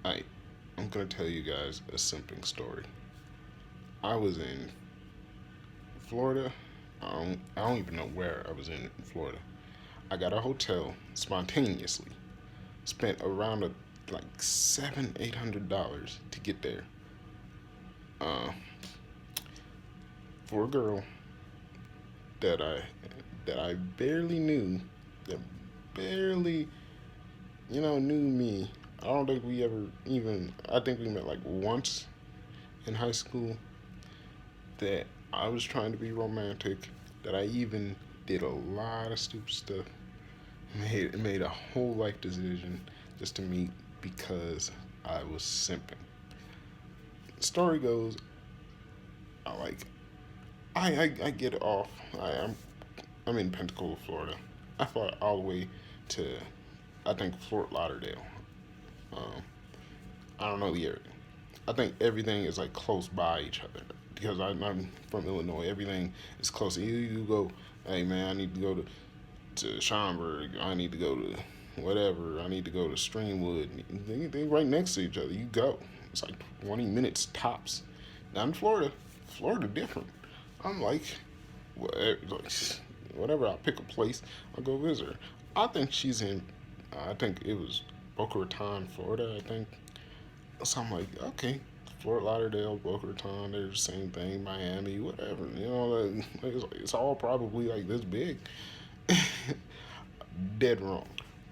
I, I'm gonna tell you guys a simping story. I was in Florida. I don't even know where I was in Florida. I got a hotel spontaneously. Spent around like $700-800 to get there. Uh, for a girl that I barely knew, that barely knew me. I don't think we ever even. I think we met like once in high school. That I was trying to be romantic. That I even did a lot of stupid stuff. Made a whole life decision just to meet because I was simping. Story goes, I like I get off. I'm in Pensacola, Florida. I fly all the way to I think Fort Lauderdale. Um, I don't know the area. I think everything is like close by each other because I'm from Illinois. Everything is close. You go, hey man, I need to go to Schaumburg. I need to go to whatever. I need to go to Streamwood. They right next to each other. You go. It's like 20 minutes tops. Now in Florida, Florida different. I'm like, whatever. I'll pick a place. I'll go visit her. I think she's in. I think it was Boca Raton, Florida. I think. So I'm like, okay, Fort Lauderdale, Boca Raton, they're the same thing. Miami, whatever. It's all probably like this big. Dead wrong.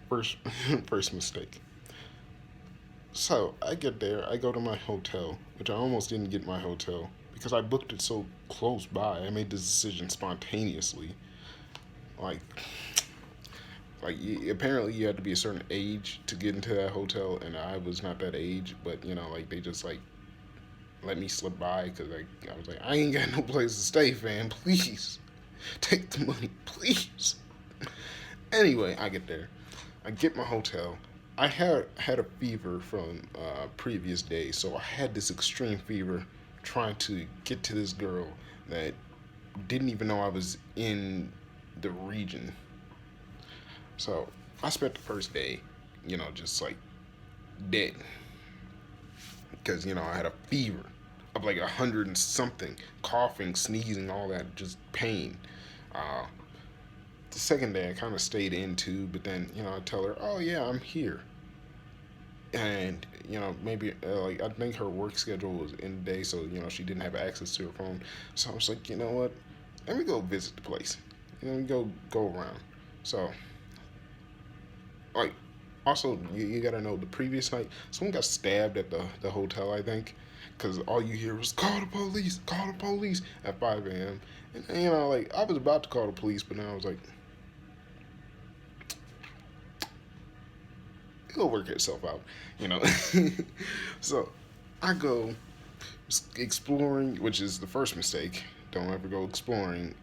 First, first mistake. So I get there. I go to my hotel, which I almost didn't get my hotel because I booked it so close by. I made this decision spontaneously. Like, apparently you had to be a certain age to get into that hotel, and I was not that age. But like they just like let me slip by because I was like, I ain't got no place to stay, fam. Please take the money, please. Anyway, I get there. I get my hotel. I had a fever from previous days, so I had this extreme fever trying to get to this girl that didn't even know I was in the region. So I spent the first day, just like dead because I had a fever of like 100 and something, coughing, sneezing, all that, just pain. Uh, the second day I kind of stayed in too, but then I tell her, oh yeah, I'm here, and maybe like I think her work schedule was in the day, so she didn't have access to her phone. So I was like, you know what? Let me go visit the place. Let me go around. So like also you gotta know the previous night someone got stabbed at the hotel, I think, because all you hear was call the police at 5 a.m. And like I was about to call the police, but then I was like, it'll work itself out, you know. So I go exploring, which is the first mistake. Don't ever go exploring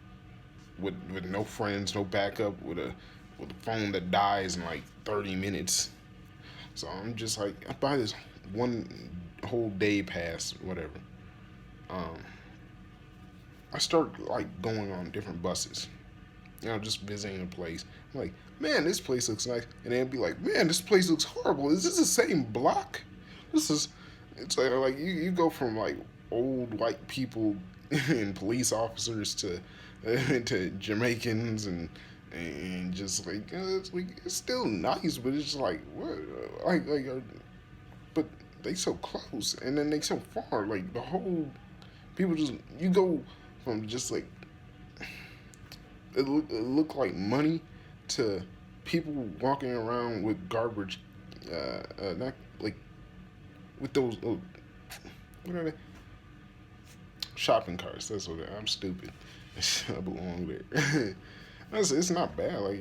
with no friends, no backup, with a phone that dies in like 30 minutes. So I'm just like, I buy this one whole day pass, whatever. Um, I start like going on different buses, just visiting a place. I'm like, man, this place looks nice, and then be like, man, this place looks horrible. Is this the same block? This is. It's like you go from like old white people and police officers to Jamaicans and just like it's still nice, but it's just like what but they so close and then they so far. Like the whole people just you go from just like it look like money to people walking around with garbage, not like with those what are they? Shopping carts. That's what I'm stupid. I belong there. It's not bad. Like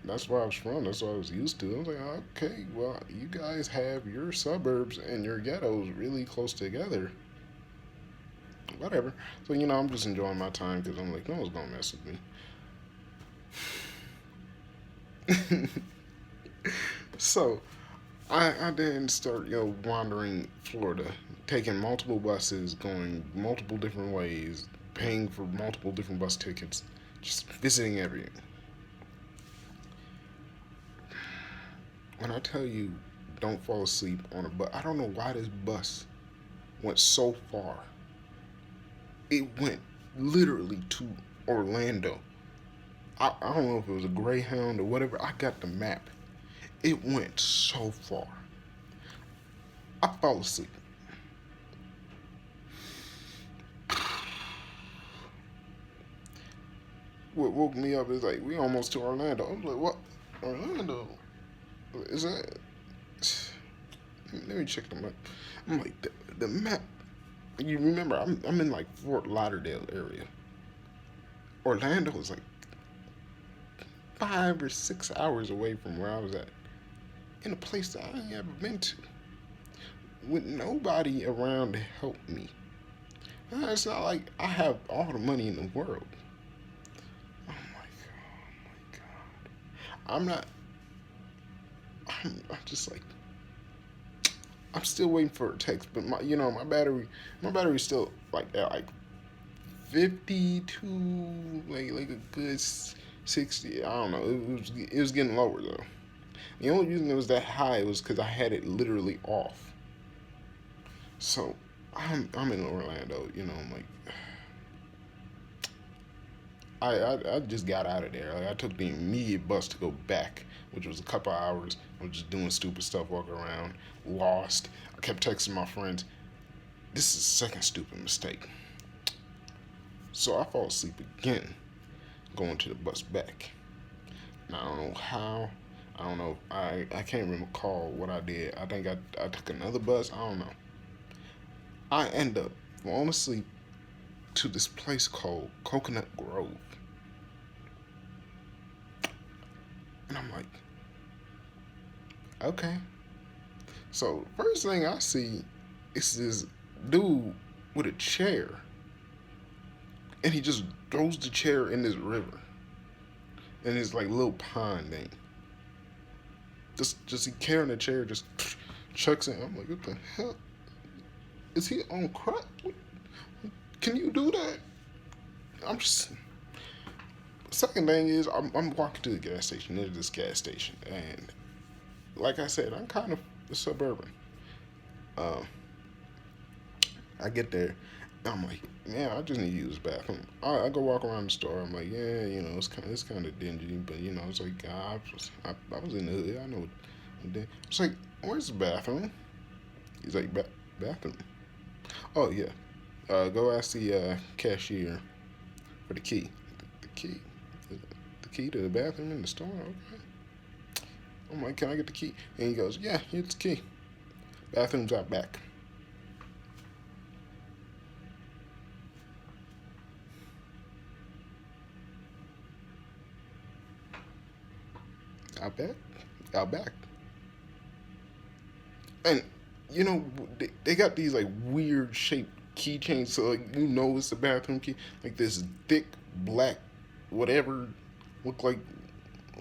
that's where I was from. That's what I was used to. I was like, okay, well, you guys have your suburbs and your ghettos really close together. Whatever. So I'm just enjoying my time because I'm like, no one's gonna mess with me. So I then start wandering Florida, taking multiple buses, going multiple different ways, paying for multiple different bus tickets, just visiting everything. When I tell you don't fall asleep on a bus. I don't know why this bus went so far. It went literally to Orlando. I don't know if it was a Greyhound or whatever. I got the map. It went so far. I fell asleep. What woke me up is like, we almost to Orlando. I was like, what? Orlando? Is that? Let me check the map. I'm like, the map. You remember, I'm in like Fort Lauderdale area. Orlando is like 5 or 6 hours away from where I was at, in a place that I ain't ever been to, with nobody around to help me. It's not like I have all the money in the world. Oh my god. I'm not. I'm just like. I'm still waiting for a text, but my battery's still like at like 52, like a good 60. I don't know. It was getting lower though. The only reason it was that high was because I had it literally off. So I'm in Orlando. I'm like, I just got out of there. Like, I took the immediate bus to go back, which was a couple hours. I was just doing stupid stuff, walking around, lost. I kept texting my friends. This is the second stupid mistake. So I fall asleep again, going to the bus back. And I don't know how. I don't know. I can't recall what I did. I think I took another bus. I don't know. I end up falling asleep to this place called Coconut Grove. And I'm like, okay. So first thing I see is this dude with a chair. And he just throws the chair in this river. And it's like a little pond thing. Just he carrying the chair, just chucks it. I'm like, what the hell? Is he on crack? Can you do that? I'm just. Second thing is, I'm walking to the gas station, near this gas station, and like I said, I'm kind of suburban. Um, I get there, and I'm like, man, I just need to use the bathroom. I go walk around the store. I'm like, yeah, it's kind of dingy, but it's like I was in the hood. I know. It's like, where's the bathroom? He's like, bathroom. Oh yeah. Go ask the cashier for the key. The key. The key to the bathroom in the store. Okay. I'm like, can I get the key? And he goes, yeah, here's the key. Bathroom's out back. Out back? Out back. And, they got these, like, weird shaped keychains, so, like, it's the bathroom key. Like, this thick, black, whatever, look like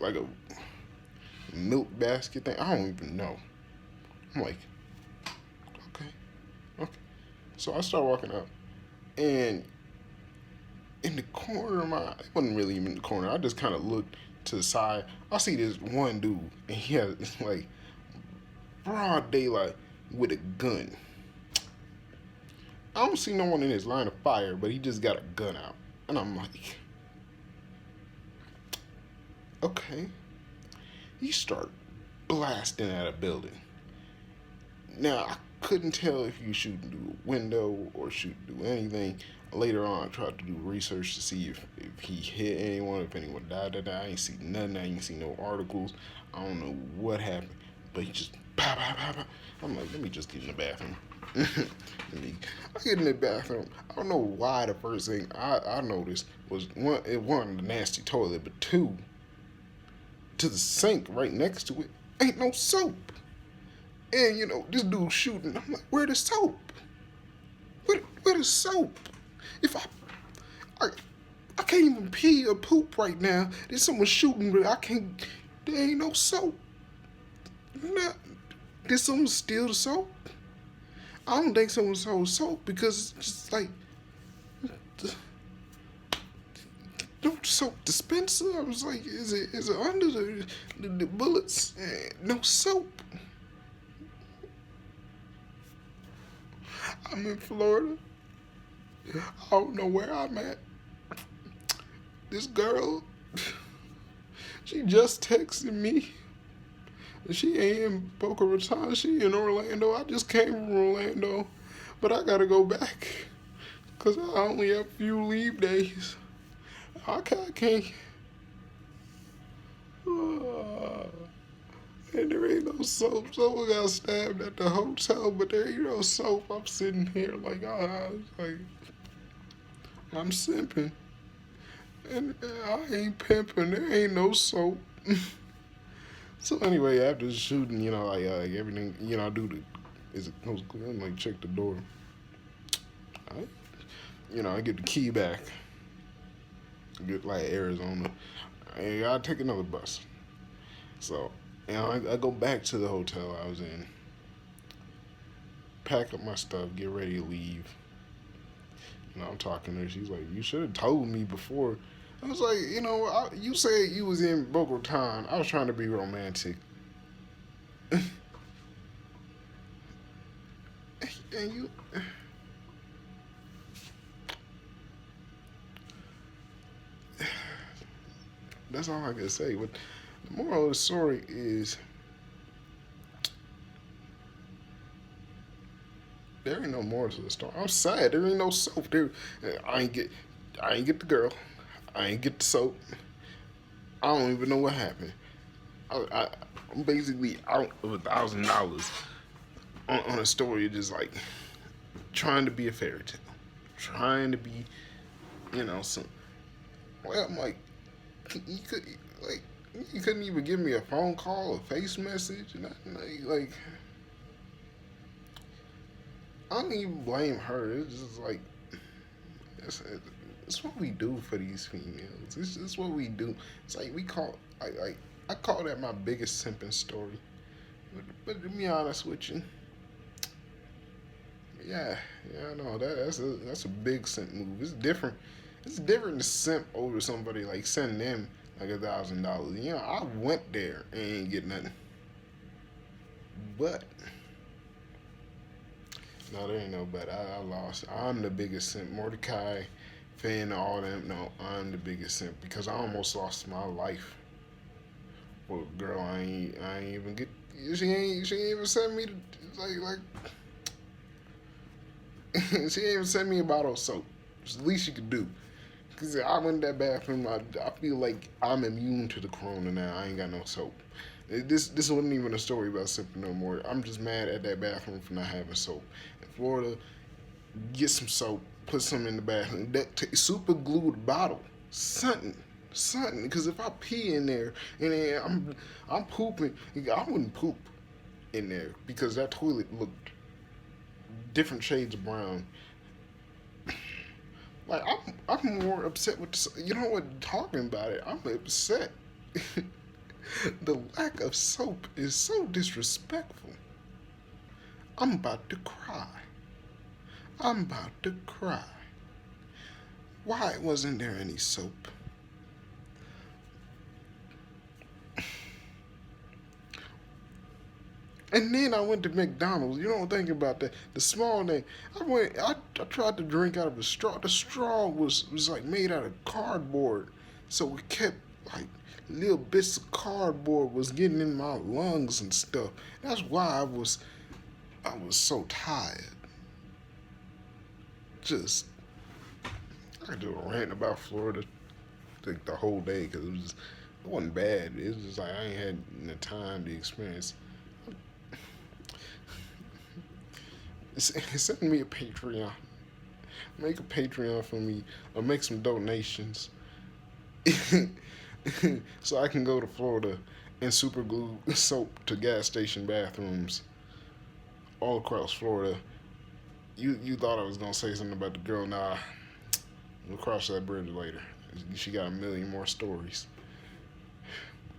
a milk basket thing. I don't even know. I'm like, okay. So I start walking up, and in the corner of it wasn't really even in the corner. I just kind of looked to the side. I see this one dude, and he has like broad daylight with a gun. I don't see no one in his line of fire, but he just got a gun out, and I'm like, okay. He start blasting at a building. Now I couldn't tell if he was shooting through a window or shooting through anything. Later on, I tried to do research to see if he hit anyone, if anyone died. I ain't see nothing. I ain't see no articles. I don't know what happened, but he just pow, pow, pow, pow. I'm like, let me just get in the bathroom. I get in the bathroom. I don't know why the first thing I noticed was one, it wasn't the nasty toilet, but two, to the sink right next to it, ain't no soap. And this dude shooting. I'm like, where the soap? Where the soap? If I can't even pee or poop right now. There's someone shooting, but I can't. There ain't no soap. Did someone steal the soap? I don't think someone stole soap because it's just like no soap dispenser. I was like, is it under the bullets? No soap. I'm in Florida. I don't know where I'm at. This girl, she just texted me. She ain't in Boca Raton. She in Orlando. I just came from Orlando, but I gotta go back because I only have a few leave days. I can't. And there ain't no soap. Someone got stabbed at the hotel, but there ain't no soap. I'm sitting here like, like I'm simping, and I ain't pimping. There ain't no soap. So anyway, after the shooting, like everything, I do the is it goes clear? I'm like check the door. I, I get the key back. Get like Arizona. I gotta take another bus. So, I go back to the hotel I was in, pack up my stuff, get ready to leave. I'm talking to her. She's like, "You should have told me before." I was like, you said you was in Boca Raton. I was trying to be romantic. And you. That's all I can say. But the moral of the story is there ain't no moral to the story. I'm sad. There ain't no soap. I ain't get. I ain't get the girl. I ain't get the soap. I don't even know what happened. I'm basically out of $1,000 on a story just like trying to be a fairy tale, trying to be, some. Well, I'm like, you could like you couldn't even give me a phone call, a face message, and like I don't even blame her. It's just like it's what we do for these females. It's just what we do. It's like I call that my biggest simping story. But to be honest with you, yeah, no, that's a big simp move. It's different. It's different to simp over somebody like sending them like $1,000. I went there and ain't get nothing. But no, there ain't no but. I lost. I'm the biggest simp. Mordecai, Finn, all them. No, I'm the biggest simp because I almost lost my life. Well, girl, I ain't even get. She ain't even sent me like she ain't even sent me a bottle of soap. It's the least she could do. Cause I went in that bathroom. I feel like I'm immune to the corona now. I ain't got no soap. This wasn't even a story about simping no more. I'm just mad at that bathroom for not having soap. In Florida, get some soap, put some in the bathroom. Super glue the bottle. Something. Because if I pee in there and then I'm pooping, I wouldn't poop in there because that toilet looked different shades of brown. Like I'm more upset with talking about it. I'm upset. The lack of soap is so disrespectful. I'm about to cry. I'm about to cry. Why wasn't there any soap? And then I went to McDonald's. You don't think about that. The small thing. I tried to drink out of a straw. The straw was like made out of cardboard. So it kept like little bits of cardboard was getting in my lungs and stuff. That's why I was so tired. Just I could do a rant about Florida like the whole day because it wasn't bad. It was just like I ain't had the time to experience. Send me a Patreon. Make a Patreon for me or make some donations so I can go to Florida and super glue soap to gas station bathrooms all across Florida. You thought I was gonna say something about the girl? Nah, we'll cross that bridge later. She got a million more stories.